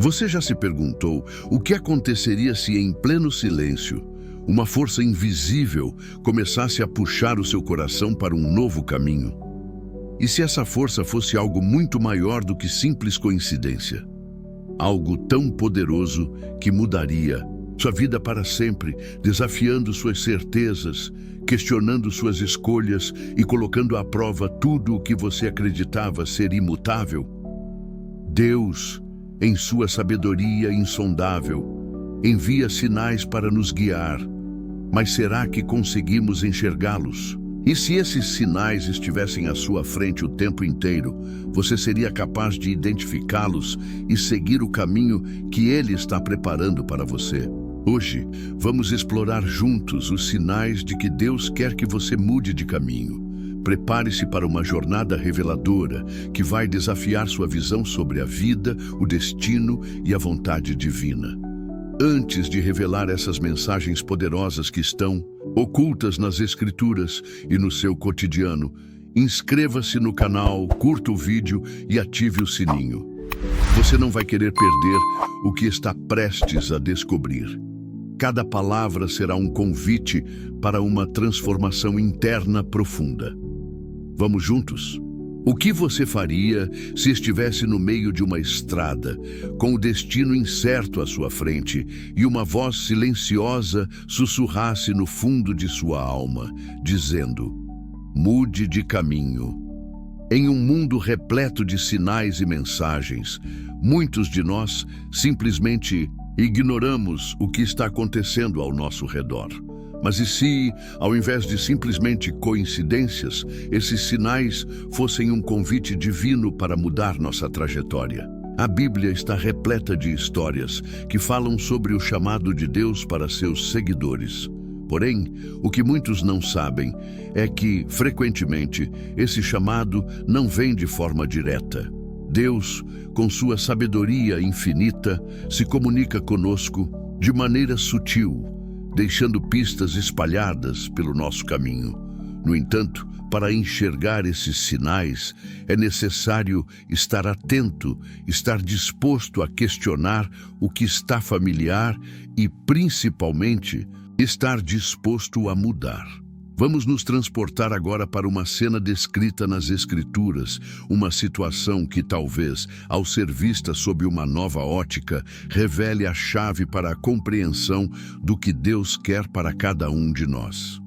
Você já se perguntou o que aconteceria se, em pleno silêncio, uma força invisível começasse a puxar o seu coração para um novo caminho? E se essa força fosse algo muito maior do que simples coincidência? Algo tão poderoso que mudaria sua vida para sempre, desafiando suas certezas, questionando suas escolhas e colocando à prova tudo o que você acreditava ser imutável? Deus, em sua sabedoria insondável, envia sinais para nos guiar, mas será que conseguimos enxergá-los? E se esses sinais estivessem à sua frente o tempo inteiro, você seria capaz de identificá-los e seguir o caminho que Ele está preparando para você? Hoje, vamos explorar juntos os sinais de que Deus quer que você mude de caminho. Prepare-se para uma jornada reveladora que vai desafiar sua visão sobre a vida, o destino e a vontade divina. Antes de revelar essas mensagens poderosas que estão ocultas nas Escrituras e no seu cotidiano, inscreva-se no canal, curta o vídeo e ative o sininho. Você não vai querer perder o que está prestes a descobrir. Cada palavra será um convite para uma transformação interna profunda. Vamos juntos? O que você faria se estivesse no meio de uma estrada, com o destino incerto à sua frente e uma voz silenciosa sussurrasse no fundo de sua alma, dizendo: mude de caminho? Em um mundo repleto de sinais e mensagens, muitos de nós simplesmente ignoramos o que está acontecendo ao nosso redor. Mas e se, ao invés de simplesmente coincidências, esses sinais fossem um convite divino para mudar nossa trajetória? A Bíblia está repleta de histórias que falam sobre o chamado de Deus para seus seguidores. Porém, o que muitos não sabem é que, frequentemente, esse chamado não vem de forma direta. Deus, com sua sabedoria infinita, se comunica conosco de maneira sutil, deixando pistas espalhadas pelo nosso caminho. No entanto, para enxergar esses sinais, é necessário estar atento, estar disposto a questionar o que está familiar e, principalmente, estar disposto a mudar. Vamos nos transportar agora para uma cena descrita nas Escrituras, uma situação que talvez, ao ser vista sob uma nova ótica, revele a chave para a compreensão do que Deus quer para cada um de nós.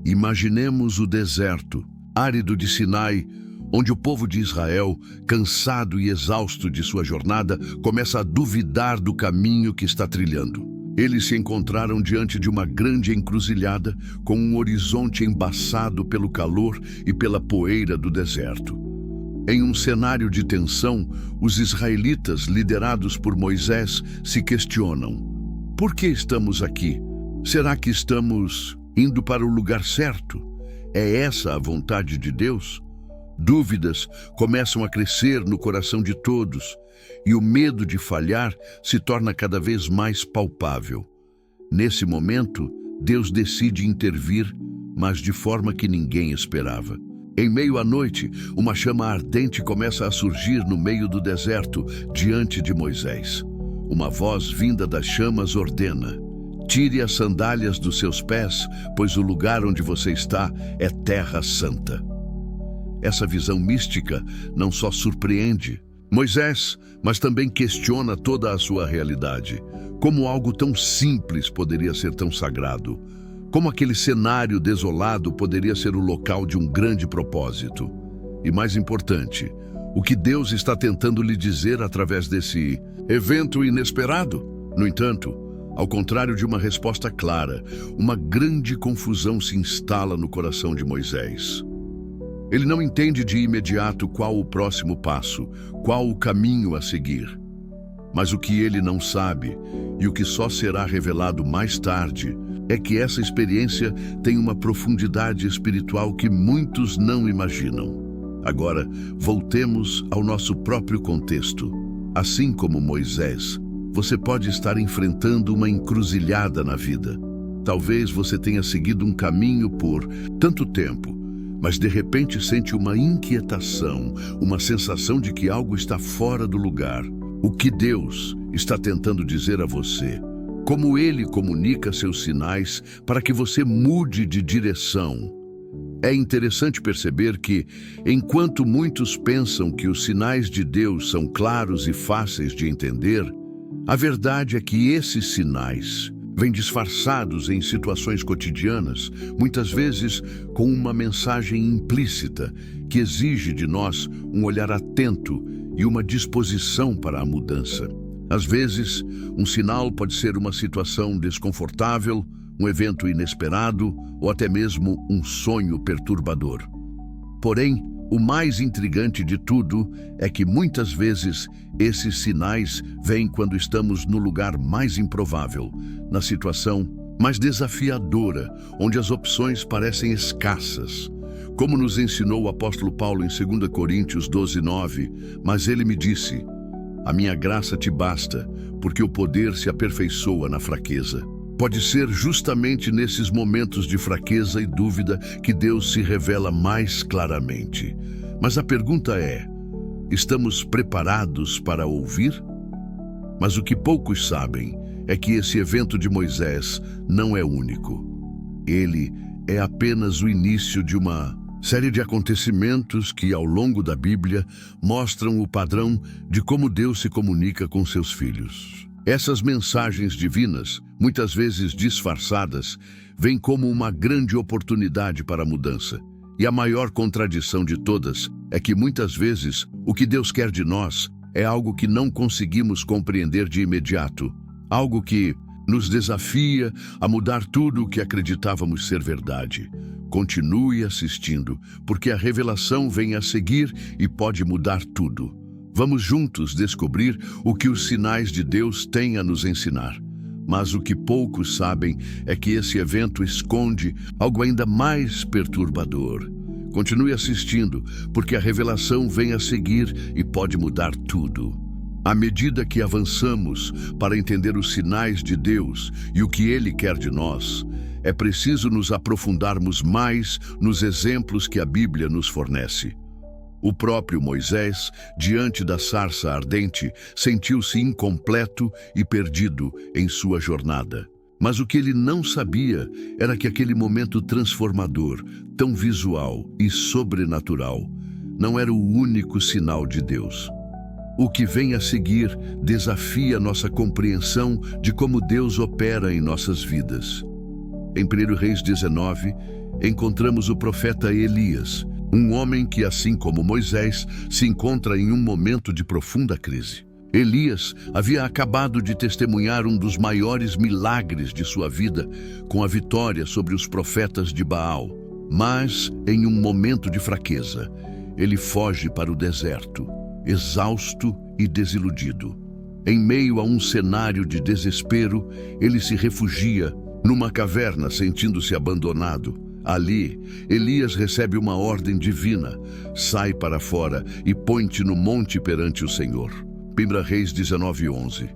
Imaginemos o deserto, árido de Sinai, onde o povo de Israel, cansado e exausto de sua jornada, começa a duvidar do caminho que está trilhando. Eles se encontraram diante de uma grande encruzilhada, com um horizonte embaçado pelo calor e pela poeira do deserto. Em um cenário de tensão, os israelitas, liderados por Moisés, se questionam: por que estamos aqui? Será que estamos indo para o lugar certo? É essa a vontade de Deus? Dúvidas começam a crescer no coração de todos, e o medo de falhar se torna cada vez mais palpável. Nesse momento, Deus decide intervir, mas de forma que ninguém esperava. Em meio à noite, uma chama ardente começa a surgir no meio do deserto, diante de Moisés. Uma voz vinda das chamas ordena: tire as sandálias dos seus pés, pois o lugar onde você está é terra santa. Essa visão mística não só surpreende Moisés, mas também questiona toda a sua realidade. Como algo tão simples poderia ser tão sagrado? Como aquele cenário desolado poderia ser o local de um grande propósito? E mais importante, o que Deus está tentando lhe dizer através desse evento inesperado? No entanto, ao contrário de uma resposta clara, uma grande confusão se instala no coração de Moisés. Ele não entende de imediato qual o próximo passo, qual o caminho a seguir. Mas o que ele não sabe, e o que só será revelado mais tarde, é que essa experiência tem uma profundidade espiritual que muitos não imaginam. Agora, voltemos ao nosso próprio contexto. Assim como Moisés, você pode estar enfrentando uma encruzilhada na vida. Talvez você tenha seguido um caminho por tanto tempo, mas de repente sente uma inquietação, uma sensação de que algo está fora do lugar. O que Deus está tentando dizer a você? Como Ele comunica seus sinais para que você mude de direção? É interessante perceber que, enquanto muitos pensam que os sinais de Deus são claros e fáceis de entender, a verdade é que esses sinais vêm disfarçados em situações cotidianas, muitas vezes com uma mensagem implícita que exige de nós um olhar atento e uma disposição para a mudança. Às vezes, um sinal pode ser uma situação desconfortável, um evento inesperado ou até mesmo um sonho perturbador. Porém, o mais intrigante de tudo é que muitas vezes esses sinais vêm quando estamos no lugar mais improvável, na situação mais desafiadora, onde as opções parecem escassas. Como nos ensinou o apóstolo Paulo em 2 Coríntios 12:9, mas ele me disse: "A minha graça te basta, porque o poder se aperfeiçoa na fraqueza." Pode ser justamente nesses momentos de fraqueza e dúvida que Deus se revela mais claramente. Mas a pergunta é: estamos preparados para ouvir? Mas o que poucos sabem é que esse evento de Moisés não é único. Ele é apenas o início de uma série de acontecimentos que, ao longo da Bíblia, mostram o padrão de como Deus se comunica com seus filhos. Essas mensagens divinas, muitas vezes disfarçadas, vêm como uma grande oportunidade para a mudança. E a maior contradição de todas é que, muitas vezes, o que Deus quer de nós é algo que não conseguimos compreender de imediato, algo que nos desafia a mudar tudo o que acreditávamos ser verdade. Continue assistindo, porque a revelação vem a seguir e pode mudar tudo. Vamos juntos descobrir o que os sinais de Deus têm a nos ensinar. Mas o que poucos sabem é que esse evento esconde algo ainda mais perturbador. Continue assistindo, porque a revelação vem a seguir e pode mudar tudo. À medida que avançamos para entender os sinais de Deus e o que Ele quer de nós, é preciso nos aprofundarmos mais nos exemplos que a Bíblia nos fornece. O próprio Moisés, diante da sarça ardente, sentiu-se incompleto e perdido em sua jornada. Mas o que ele não sabia era que aquele momento transformador, tão visual e sobrenatural, não era o único sinal de Deus. O que vem a seguir desafia nossa compreensão de como Deus opera em nossas vidas. Em 1 Reis 19, encontramos o profeta Elias, um homem que, assim como Moisés, se encontra em um momento de profunda crise. Elias havia acabado de testemunhar um dos maiores milagres de sua vida, com a vitória sobre os profetas de Baal. Mas, em um momento de fraqueza, ele foge para o deserto, exausto e desiludido. Em meio a um cenário de desespero, ele se refugia numa caverna, sentindo-se abandonado. Ali, Elias recebe uma ordem divina: sai para fora e põe-te no monte perante o Senhor. 1 Reis 19:11.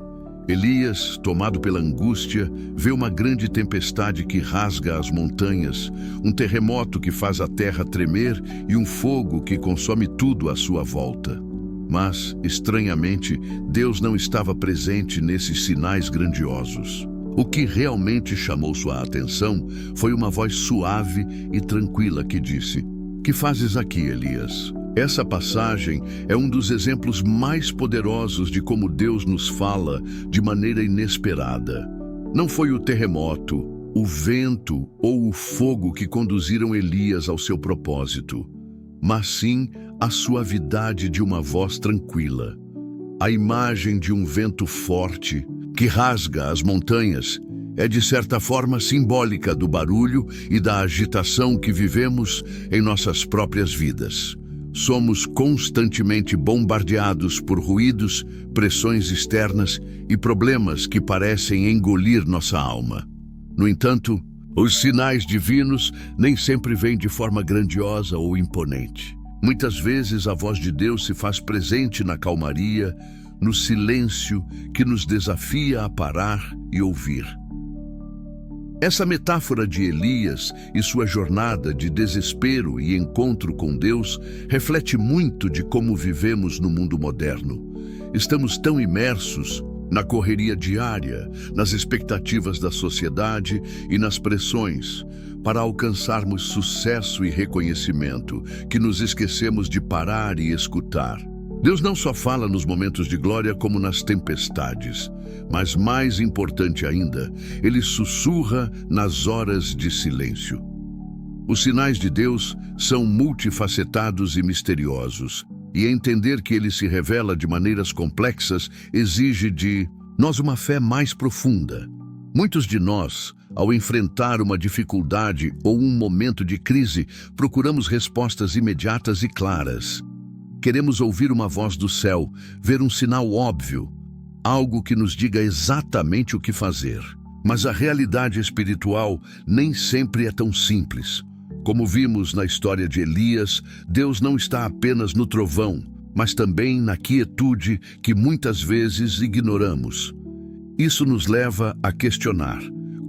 Elias, tomado pela angústia, vê uma grande tempestade que rasga as montanhas, um terremoto que faz a terra tremer e um fogo que consome tudo à sua volta. Mas, estranhamente, Deus não estava presente nesses sinais grandiosos. O que realmente chamou sua atenção foi uma voz suave e tranquila que disse: "Que fazes aqui, Elias?" Essa passagem é um dos exemplos mais poderosos de como Deus nos fala de maneira inesperada. Não foi o terremoto, o vento ou o fogo que conduziram Elias ao seu propósito, mas sim a suavidade de uma voz tranquila. A imagem de um vento forte que rasga as montanhas é de certa forma simbólica do barulho e da agitação que vivemos em nossas próprias vidas. Somos constantemente bombardeados por ruídos, pressões externas e problemas que parecem engolir nossa alma. No entanto, os sinais divinos nem sempre vêm de forma grandiosa ou imponente. Muitas vezes a voz de Deus se faz presente na calmaria, no silêncio que nos desafia a parar e ouvir. Essa metáfora de Elias e sua jornada de desespero e encontro com Deus reflete muito de como vivemos no mundo moderno. estamos tão imersos na correria diária, nas expectativas da sociedade e nas pressões para alcançarmos sucesso e reconhecimento, que nos esquecemos de parar e escutar. Deus não só fala nos momentos de glória como nas tempestades, mas mais importante ainda, Ele sussurra nas horas de silêncio. Os sinais de Deus são multifacetados e misteriosos, e entender que Ele se revela de maneiras complexas exige de nós uma fé mais profunda. Muitos de nós, ao enfrentar uma dificuldade ou um momento de crise, procuramos respostas imediatas e claras. Queremos ouvir uma voz do céu, ver um sinal óbvio, algo que nos diga exatamente o que fazer. Mas a realidade espiritual nem sempre é tão simples. Como vimos na história de Elias, Deus não está apenas no trovão, mas também na quietude que muitas vezes ignoramos. Isso nos leva a questionar: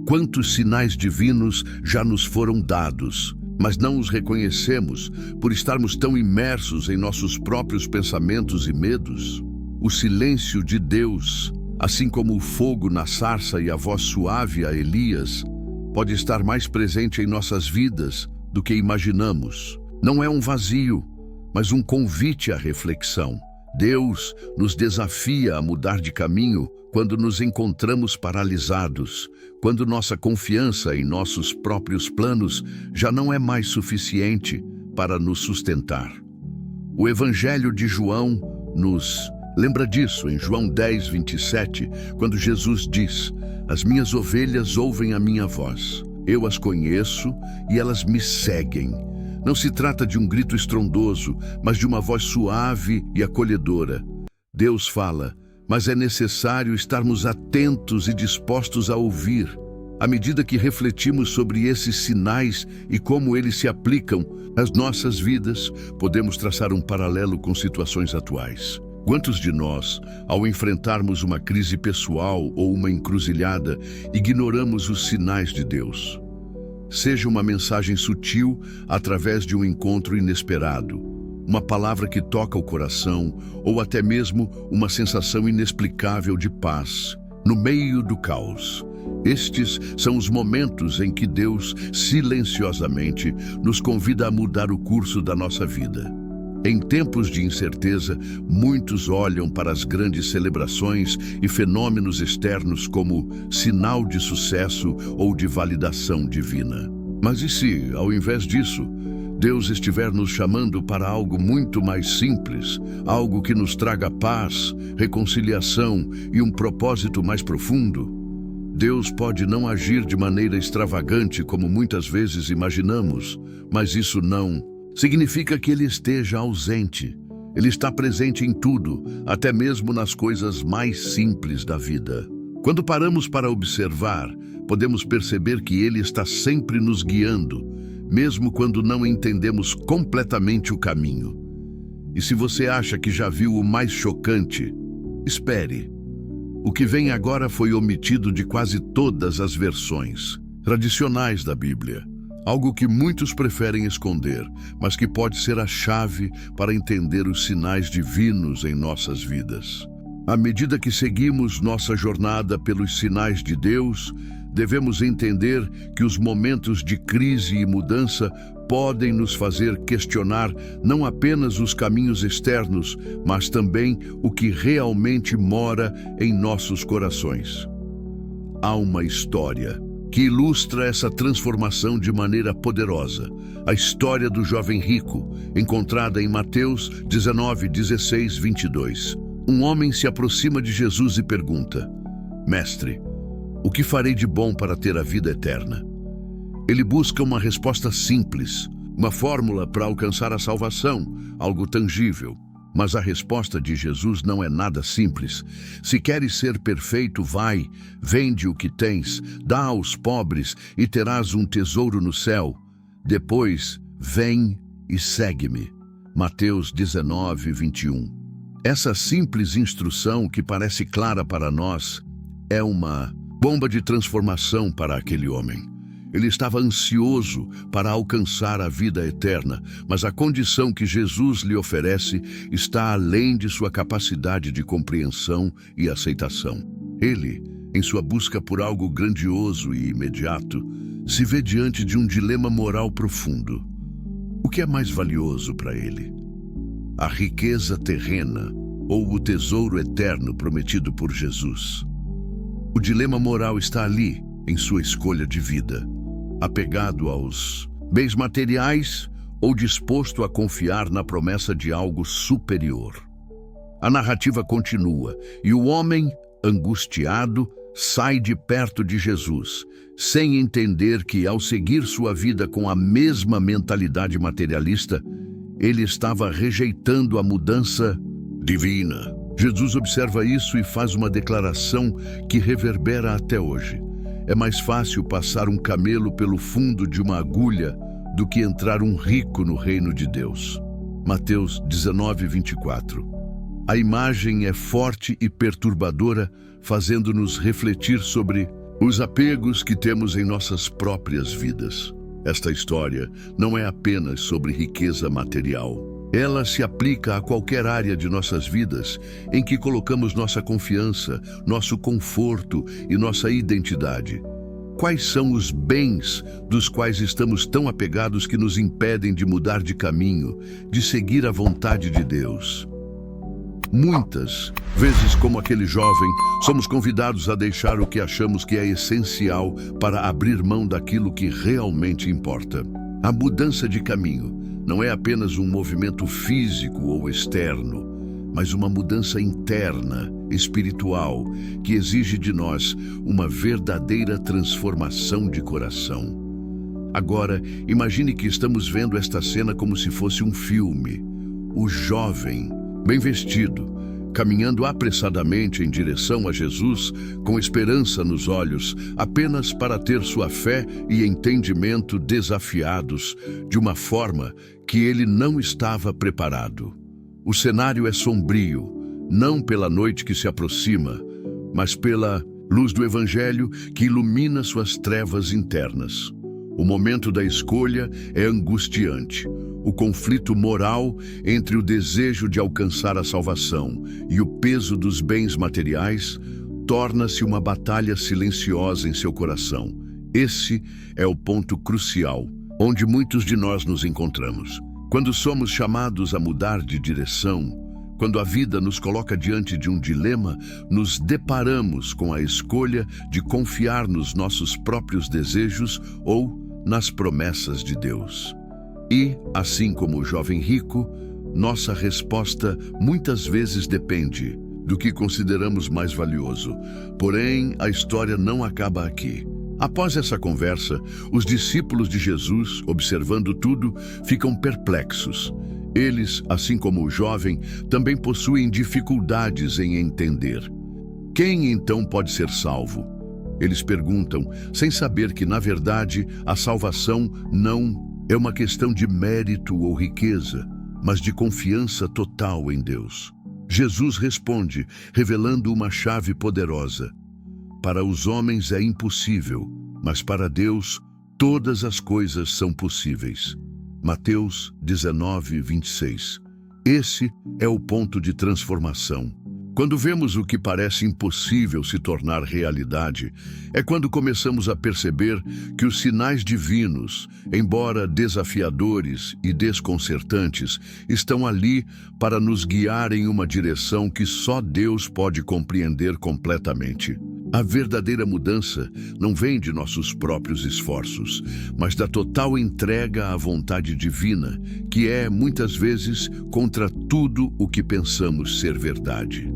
quantos sinais divinos já nos foram dados, mas não os reconhecemos por estarmos tão imersos em nossos próprios pensamentos e medos? O silêncio de Deus, assim como o fogo na sarça e a voz suave a Elias, pode estar mais presente em nossas vidas do que imaginamos. Não é um vazio, mas um convite à reflexão. Deus nos desafia a mudar de caminho quando nos encontramos paralisados, quando nossa confiança em nossos próprios planos já não é mais suficiente para nos sustentar. O Evangelho de João nos lembra disso em João 10:27, quando Jesus diz: "As minhas ovelhas ouvem a minha voz. Eu as conheço e elas me seguem." Não se trata de um grito estrondoso, mas de uma voz suave e acolhedora. Deus fala, mas é necessário estarmos atentos e dispostos a ouvir. À medida que refletimos sobre esses sinais e como eles se aplicam às nossas vidas, podemos traçar um paralelo com situações atuais. Quantos de nós, ao enfrentarmos uma crise pessoal ou uma encruzilhada, ignoramos os sinais de Deus? Seja uma mensagem sutil através de um encontro inesperado, uma palavra que toca o coração ou até mesmo uma sensação inexplicável de paz no meio do caos. Estes são os momentos em que Deus, silenciosamente, nos convida a mudar o curso da nossa vida. Em tempos de incerteza, muitos olham para as grandes celebrações e fenômenos externos como sinal de sucesso ou de validação divina. Mas e se, ao invés disso, Deus estiver nos chamando para algo muito mais simples, algo que nos traga paz, reconciliação e um propósito mais profundo? Deus pode não agir de maneira extravagante como muitas vezes imaginamos, mas isso não significa que Ele esteja ausente. Ele está presente em tudo, até mesmo nas coisas mais simples da vida. Quando paramos para observar, podemos perceber que Ele está sempre nos guiando, mesmo quando não entendemos completamente o caminho. E se você acha que já viu o mais chocante, espere. O que vem agora foi omitido de quase todas as versões tradicionais da Bíblia. Algo que muitos preferem esconder, mas que pode ser a chave para entender os sinais divinos em nossas vidas. À medida que seguimos nossa jornada pelos sinais de Deus, devemos entender que os momentos de crise e mudança podem nos fazer questionar não apenas os caminhos externos, mas também o que realmente mora em nossos corações. Há uma história que ilustra essa transformação de maneira poderosa. A história do jovem rico, encontrada em Mateus 19:16-22. Um homem se aproxima de Jesus e pergunta: "Mestre, o que farei de bom para ter a vida eterna?" Ele busca uma resposta simples, uma fórmula para alcançar a salvação, algo tangível. Mas a resposta de Jesus não é nada simples. Se queres ser perfeito, vai, vende o que tens, dá aos pobres e terás um tesouro no céu. Depois, vem e segue-me. Mateus 19:21. Essa simples instrução, que parece clara para nós, é uma bomba de transformação para aquele homem. Ele estava ansioso para alcançar a vida eterna, mas a condição que Jesus lhe oferece está além de sua capacidade de compreensão e aceitação. Ele, em sua busca por algo grandioso e imediato, se vê diante de um dilema moral profundo. O que é mais valioso para ele? A riqueza terrena ou o tesouro eterno prometido por Jesus? O dilema moral está ali, em sua escolha de vida, apegado aos bens materiais ou disposto a confiar na promessa de algo superior. A narrativa continua e o homem, angustiado, sai de perto de Jesus, sem entender que, ao seguir sua vida com a mesma mentalidade materialista, ele estava rejeitando a mudança divina. Jesus observa isso e faz uma declaração que reverbera até hoje. É mais fácil passar um camelo pelo fundo de uma agulha do que entrar um rico no reino de Deus. Mateus 19:24. A imagem é forte e perturbadora, fazendo-nos refletir sobre os apegos que temos em nossas próprias vidas. Esta história não é apenas sobre riqueza material. Ela se aplica a qualquer área de nossas vidas em que colocamos nossa confiança, nosso conforto e nossa identidade. Quais são os bens dos quais estamos tão apegados que nos impedem de mudar de caminho, de seguir a vontade de Deus? Muitas vezes, como aquele jovem, somos convidados a deixar o que achamos que é essencial para abrir mão daquilo que realmente importa. A mudança de caminho não é apenas um movimento físico ou externo, mas uma mudança interna, espiritual, que exige de nós uma verdadeira transformação de coração. Agora, imagine que estamos vendo esta cena como se fosse um filme. O jovem, bem vestido, caminhando apressadamente em direção a Jesus, com esperança nos olhos, apenas para ter sua fé e entendimento desafiados de uma forma que ele não estava preparado. O cenário é sombrio, não pela noite que se aproxima, mas pela luz do Evangelho que ilumina suas trevas internas. O momento da escolha é angustiante. O conflito moral entre o desejo de alcançar a salvação e o peso dos bens materiais torna-se uma batalha silenciosa em seu coração. Esse é o ponto crucial, onde muitos de nós nos encontramos. Quando somos chamados a mudar de direção, quando a vida nos coloca diante de um dilema, nos deparamos com a escolha de confiar nos nossos próprios desejos ou nas promessas de Deus. E, assim como o jovem rico, nossa resposta muitas vezes depende do que consideramos mais valioso. Porém, a história não acaba aqui. Após essa conversa, os discípulos de Jesus, observando tudo, ficam perplexos. Eles, assim como o jovem, também possuem dificuldades em entender. Quem então pode ser salvo? Eles perguntam, sem saber que, na verdade, a salvação não é uma questão de mérito ou riqueza, mas de confiança total em Deus. Jesus responde, revelando uma chave poderosa. Para os homens é impossível, mas para Deus todas as coisas são possíveis. Mateus 19:26. Esse é o ponto de transformação. Quando vemos o que parece impossível se tornar realidade, é quando começamos a perceber que os sinais divinos, embora desafiadores e desconcertantes, estão ali para nos guiar em uma direção que só Deus pode compreender completamente. A verdadeira mudança não vem de nossos próprios esforços, mas da total entrega à vontade divina, que é, muitas vezes, contra tudo o que pensamos ser verdade.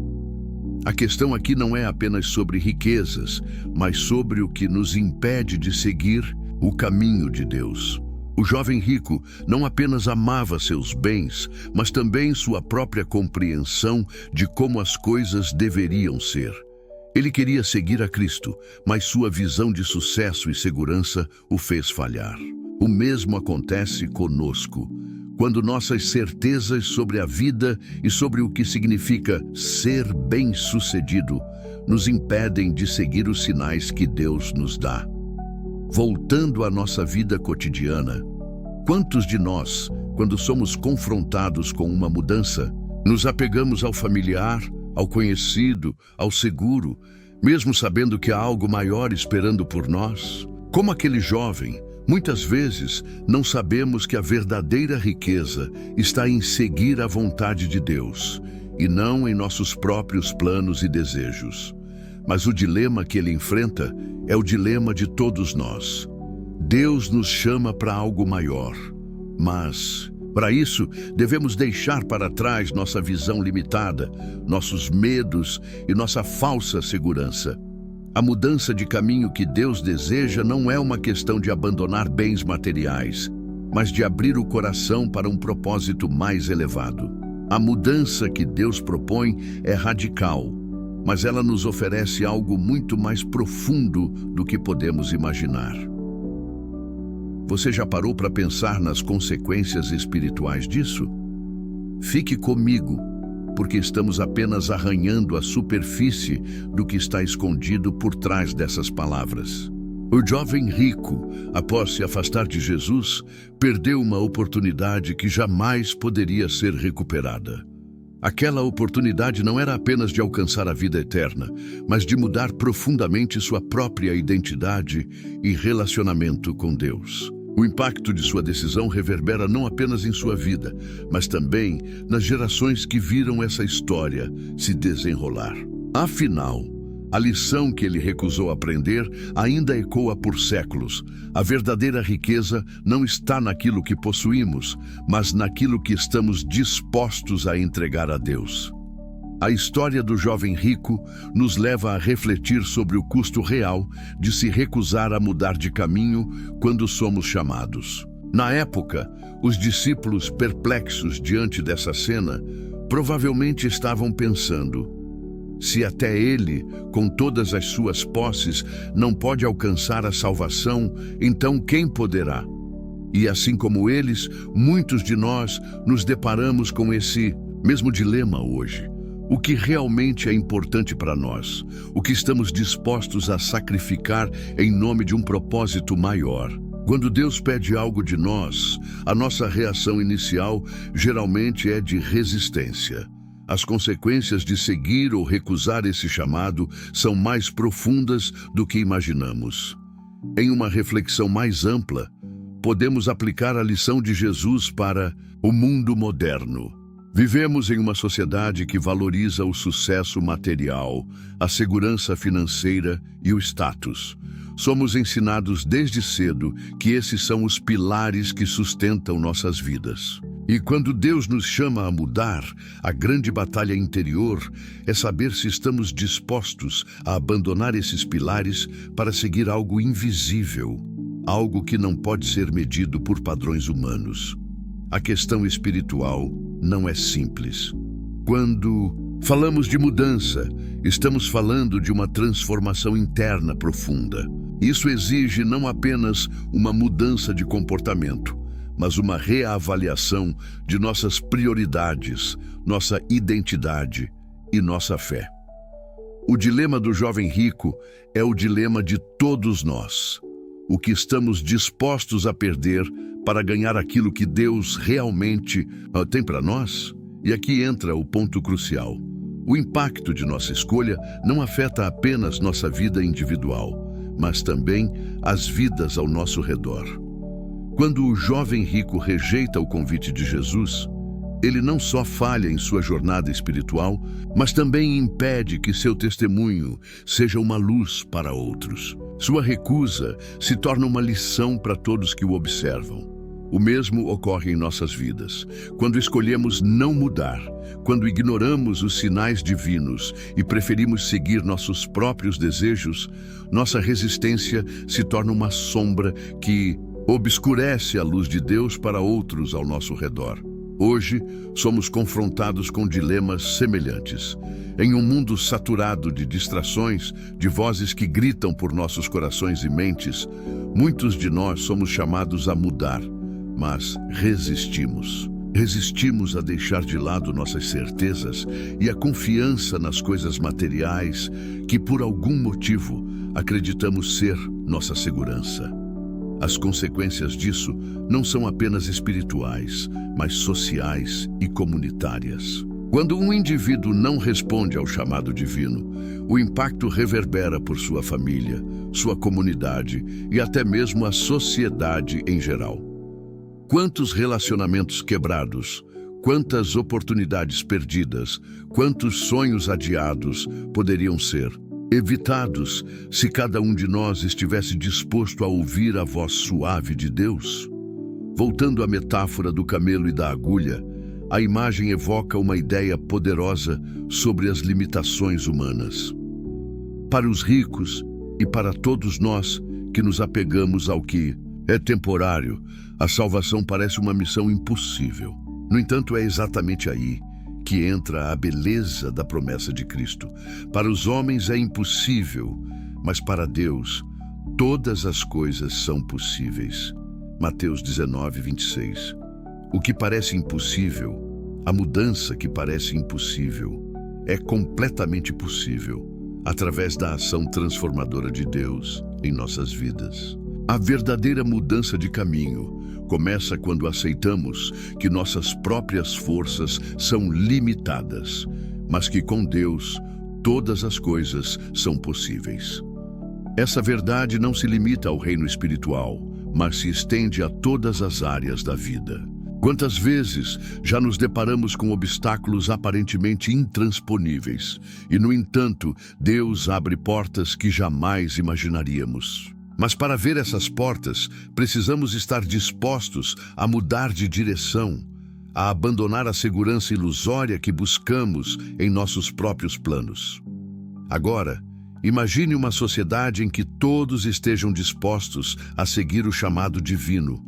A questão aqui não é apenas sobre riquezas, mas sobre o que nos impede de seguir o caminho de Deus. O jovem rico não apenas amava seus bens, mas também sua própria compreensão de como as coisas deveriam ser. Ele queria seguir a Cristo, mas sua visão de sucesso e segurança o fez falhar. O mesmo acontece conosco, quando nossas certezas sobre a vida e sobre o que significa ser bem-sucedido nos impedem de seguir os sinais que Deus nos dá. Voltando à nossa vida cotidiana, quantos de nós, quando somos confrontados com uma mudança, nos apegamos ao familiar, ao conhecido, ao seguro, mesmo sabendo que há algo maior esperando por nós? Como aquele jovem, muitas vezes não sabemos que a verdadeira riqueza está em seguir a vontade de Deus e não em nossos próprios planos e desejos. Mas o dilema que ele enfrenta é o dilema de todos nós. Deus nos chama para algo maior, mas, para isso, devemos deixar para trás nossa visão limitada, nossos medos e nossa falsa segurança. A mudança de caminho que Deus deseja não é uma questão de abandonar bens materiais, mas de abrir o coração para um propósito mais elevado. A mudança que Deus propõe é radical, mas ela nos oferece algo muito mais profundo do que podemos imaginar. Você já parou para pensar nas consequências espirituais disso? Fique comigo, porque estamos apenas arranhando a superfície do que está escondido por trás dessas palavras. O jovem rico, após se afastar de Jesus, perdeu uma oportunidade que jamais poderia ser recuperada. Aquela oportunidade não era apenas de alcançar a vida eterna, mas de mudar profundamente sua própria identidade e relacionamento com Deus. O impacto de sua decisão reverbera não apenas em sua vida, mas também nas gerações que viram essa história se desenrolar. Afinal, a lição que ele recusou aprender ainda ecoa por séculos. A verdadeira riqueza não está naquilo que possuímos, mas naquilo que estamos dispostos a entregar a Deus. A história do jovem rico nos leva a refletir sobre o custo real de se recusar a mudar de caminho quando somos chamados. Na época, os discípulos, perplexos diante dessa cena, provavelmente estavam pensando: se até ele, com todas as suas posses, não pode alcançar a salvação, então quem poderá? E assim como eles, muitos de nós nos deparamos com esse mesmo dilema hoje. O que realmente é importante para nós? O que estamos dispostos a sacrificar em nome de um propósito maior? Quando Deus pede algo de nós, a nossa reação inicial geralmente é de resistência. As consequências de seguir ou recusar esse chamado são mais profundas do que imaginamos. Em uma reflexão mais ampla, podemos aplicar a lição de Jesus para o mundo moderno. Vivemos em uma sociedade que valoriza o sucesso material, a segurança financeira e o status. Somos ensinados desde cedo que esses são os pilares que sustentam nossas vidas. E quando Deus nos chama a mudar, a grande batalha interior é saber se estamos dispostos a abandonar esses pilares para seguir algo invisível, algo que não pode ser medido por padrões humanos. A questão espiritual não é simples. Quando falamos de mudança, estamos falando de uma transformação interna profunda. Isso exige não apenas uma mudança de comportamento, mas uma reavaliação de nossas prioridades, nossa identidade e nossa fé. O dilema do jovem rico é o dilema de todos nós. O que estamos dispostos a perder para ganhar aquilo que Deus realmente tem para nós? E aqui entra o ponto crucial. O impacto de nossa escolha não afeta apenas nossa vida individual, mas também as vidas ao nosso redor. Quando o jovem rico rejeita o convite de Jesus, ele não só falha em sua jornada espiritual, mas também impede que seu testemunho seja uma luz para outros. Sua recusa se torna uma lição para todos que o observam. O mesmo ocorre em nossas vidas. Quando escolhemos não mudar, quando ignoramos os sinais divinos e preferimos seguir nossos próprios desejos, nossa resistência se torna uma sombra que obscurece a luz de Deus para outros ao nosso redor. Hoje, somos confrontados com dilemas semelhantes. Em um mundo saturado de distrações, de vozes que gritam por nossos corações e mentes, muitos de nós somos chamados a mudar, mas resistimos. Resistimos a deixar de lado nossas certezas e a confiança nas coisas materiais que, por algum motivo, acreditamos ser nossa segurança. As consequências disso não são apenas espirituais, mas sociais e comunitárias. Quando um indivíduo não responde ao chamado divino, o impacto reverbera por sua família, sua comunidade e até mesmo a sociedade em geral. Quantos relacionamentos quebrados, quantas oportunidades perdidas, quantos sonhos adiados poderiam ser evitados se cada um de nós estivesse disposto a ouvir a voz suave de Deus? Voltando à metáfora do camelo e da agulha, a imagem evoca uma ideia poderosa sobre as limitações humanas. Para os ricos e para todos nós que nos apegamos ao que é temporário, a salvação parece uma missão impossível. No entanto, é exatamente aí que entra a beleza da promessa de Cristo. Para os homens é impossível, mas para Deus todas as coisas são possíveis. Mateus 19, 26. O que parece impossível, a mudança que parece impossível, é completamente possível através da ação transformadora de Deus em nossas vidas. A verdadeira mudança de caminho começa quando aceitamos que nossas próprias forças são limitadas, mas que com Deus todas as coisas são possíveis. Essa verdade não se limita ao reino espiritual, mas se estende a todas as áreas da vida. Quantas vezes já nos deparamos com obstáculos aparentemente intransponíveis e, no entanto, Deus abre portas que jamais imaginaríamos. Mas para ver essas portas, precisamos estar dispostos a mudar de direção, a abandonar a segurança ilusória que buscamos em nossos próprios planos. Agora, imagine uma sociedade em que todos estejam dispostos a seguir o chamado divino,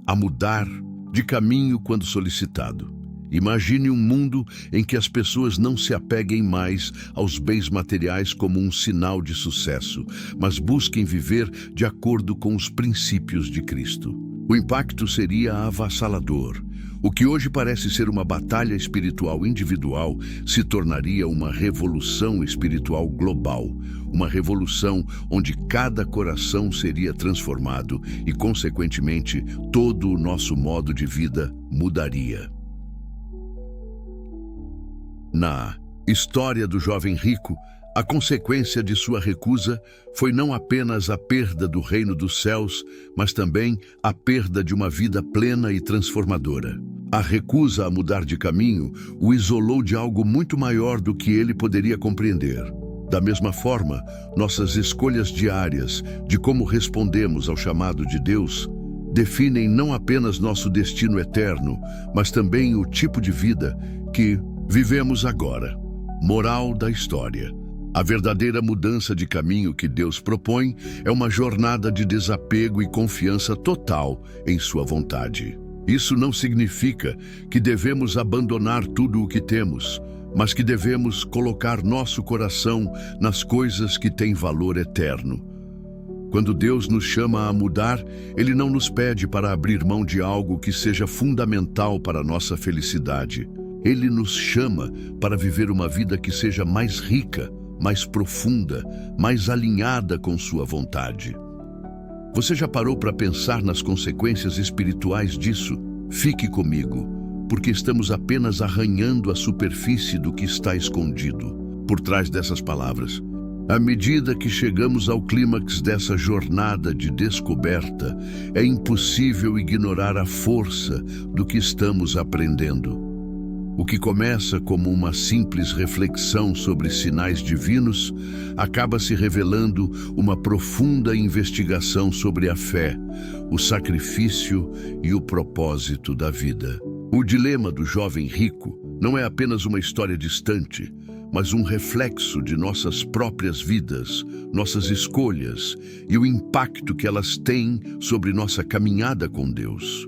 a mudar de caminho quando solicitado. Imagine um mundo em que as pessoas não se apeguem mais aos bens materiais como um sinal de sucesso, mas busquem viver de acordo com os princípios de Cristo. O impacto seria avassalador. O que hoje parece ser uma batalha espiritual individual se tornaria uma revolução espiritual global, uma revolução onde cada coração seria transformado e, consequentemente, todo o nosso modo de vida mudaria. Na história do jovem rico, a consequência de sua recusa foi não apenas a perda do reino dos céus, mas também a perda de uma vida plena e transformadora. A recusa a mudar de caminho o isolou de algo muito maior do que ele poderia compreender. Da mesma forma, nossas escolhas diárias de como respondemos ao chamado de Deus definem não apenas nosso destino eterno, mas também o tipo de vida que vivemos agora. Moral da história: a verdadeira mudança de caminho que Deus propõe é uma jornada de desapego e confiança total em sua vontade. Isso não significa que devemos abandonar tudo o que temos, mas que devemos colocar nosso coração nas coisas que têm valor eterno. Quando Deus nos chama a mudar, Ele não nos pede para abrir mão de algo que seja fundamental para a nossa felicidade. Ele nos chama para viver uma vida que seja mais rica, mais profunda, mais alinhada com sua vontade. Você já parou para pensar nas consequências espirituais disso? Fique comigo, porque estamos apenas arranhando a superfície do que está escondido por trás dessas palavras. À medida que chegamos ao clímax dessa jornada de descoberta, é impossível ignorar a força do que estamos aprendendo. O que começa como uma simples reflexão sobre sinais divinos acaba se revelando uma profunda investigação sobre a fé, o sacrifício e o propósito da vida. O dilema do jovem rico não é apenas uma história distante, mas um reflexo de nossas próprias vidas, nossas escolhas e o impacto que elas têm sobre nossa caminhada com Deus.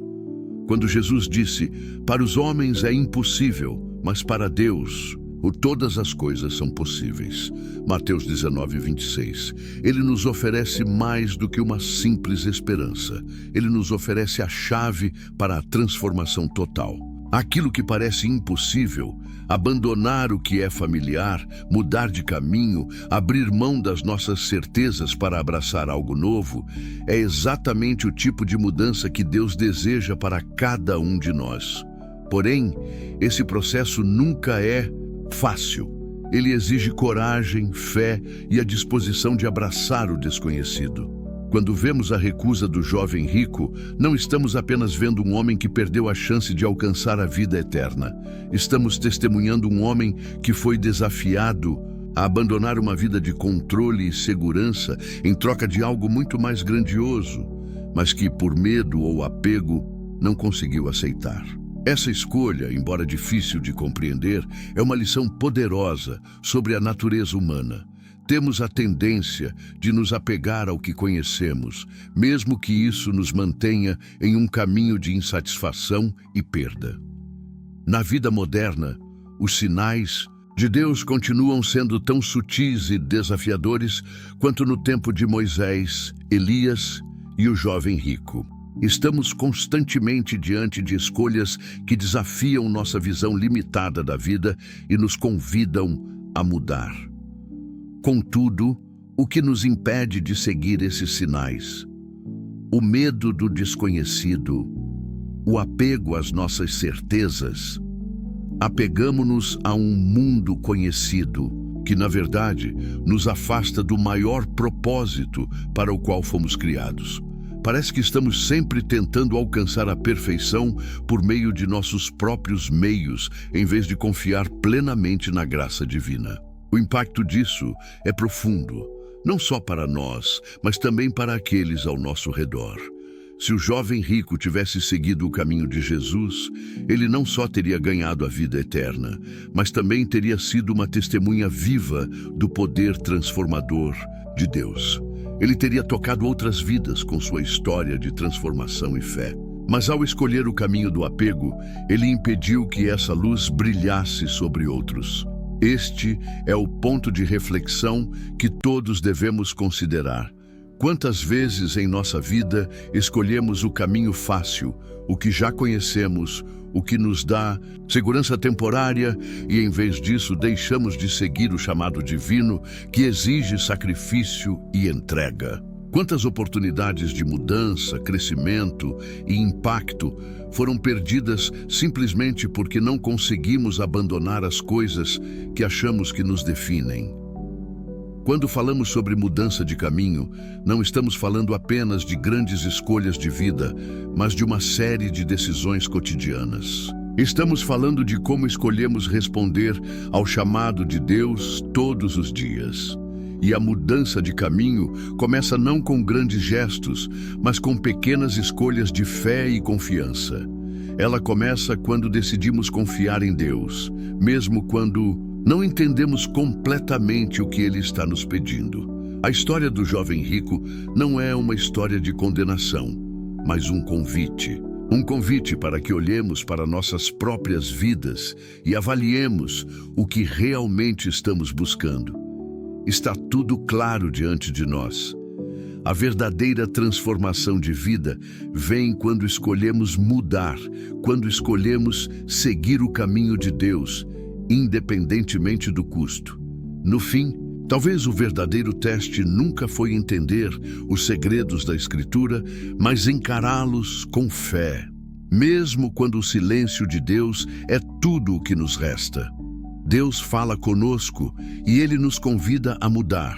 Quando Jesus disse: "Para os homens é impossível, mas para Deus todas as coisas são possíveis", Mateus 19, 26, Ele nos oferece mais do que uma simples esperança. Ele nos oferece a chave para a transformação total. Aquilo que parece impossível, abandonar o que é familiar, mudar de caminho, abrir mão das nossas certezas para abraçar algo novo, é exatamente o tipo de mudança que Deus deseja para cada um de nós. Porém, esse processo nunca é fácil. Ele exige coragem, fé e a disposição de abraçar o desconhecido. Quando vemos a recusa do jovem rico, não estamos apenas vendo um homem que perdeu a chance de alcançar a vida eterna. Estamos testemunhando um homem que foi desafiado a abandonar uma vida de controle e segurança em troca de algo muito mais grandioso, mas que, por medo ou apego, não conseguiu aceitar. Essa escolha, embora difícil de compreender, é uma lição poderosa sobre a natureza humana. Temos a tendência de nos apegar ao que conhecemos, mesmo que isso nos mantenha em um caminho de insatisfação e perda. Na vida moderna, os sinais de Deus continuam sendo tão sutis e desafiadores quanto no tempo de Moisés, Elias e o jovem rico. Estamos constantemente diante de escolhas que desafiam nossa visão limitada da vida e nos convidam a mudar. Contudo, o que nos impede de seguir esses sinais? O medo do desconhecido, o apego às nossas certezas. Apegamo-nos a um mundo conhecido, que, na verdade, nos afasta do maior propósito para o qual fomos criados. Parece que estamos sempre tentando alcançar a perfeição por meio de nossos próprios meios, em vez de confiar plenamente na graça divina. O impacto disso é profundo, não só para nós, mas também para aqueles ao nosso redor. Se o jovem rico tivesse seguido o caminho de Jesus, ele não só teria ganhado a vida eterna, mas também teria sido uma testemunha viva do poder transformador de Deus. Ele teria tocado outras vidas com sua história de transformação e fé. Mas ao escolher o caminho do apego, ele impediu que essa luz brilhasse sobre outros. Este é o ponto de reflexão que todos devemos considerar. Quantas vezes em nossa vida escolhemos o caminho fácil, o que já conhecemos, o que nos dá segurança temporária, e em vez disso deixamos de seguir o chamado divino que exige sacrifício e entrega? Quantas oportunidades de mudança, crescimento e impacto foram perdidas simplesmente porque não conseguimos abandonar as coisas que achamos que nos definem? Quando falamos sobre mudança de caminho, não estamos falando apenas de grandes escolhas de vida, mas de uma série de decisões cotidianas. Estamos falando de como escolhemos responder ao chamado de Deus todos os dias. E a mudança de caminho começa não com grandes gestos, mas com pequenas escolhas de fé e confiança. Ela começa quando decidimos confiar em Deus, mesmo quando não entendemos completamente o que Ele está nos pedindo. A história do jovem rico não é uma história de condenação, mas um convite. Um convite para que olhemos para nossas próprias vidas e avaliemos o que realmente estamos buscando. Está tudo claro diante de nós. A verdadeira transformação de vida vem quando escolhemos mudar, quando escolhemos seguir o caminho de Deus, independentemente do custo. No fim, talvez o verdadeiro teste nunca foi entender os segredos da Escritura, mas encará-los com fé, mesmo quando o silêncio de Deus é tudo o que nos resta. Deus fala conosco e Ele nos convida a mudar,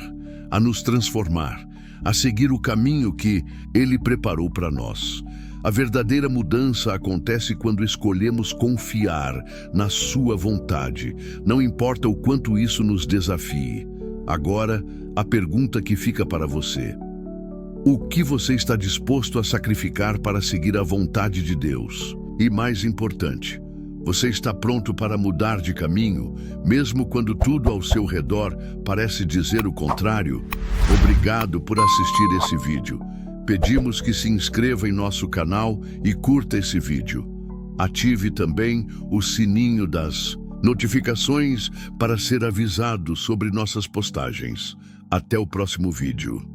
a nos transformar, a seguir o caminho que Ele preparou para nós. A verdadeira mudança acontece quando escolhemos confiar na Sua vontade, não importa o quanto isso nos desafie. Agora, a pergunta que fica para você: o que você está disposto a sacrificar para seguir a vontade de Deus? E mais importante, você está pronto para mudar de caminho, mesmo quando tudo ao seu redor parece dizer o contrário? Obrigado por assistir esse vídeo. Pedimos que se inscreva em nosso canal e curta esse vídeo. Ative também o sininho das notificações para ser avisado sobre nossas postagens. Até o próximo vídeo.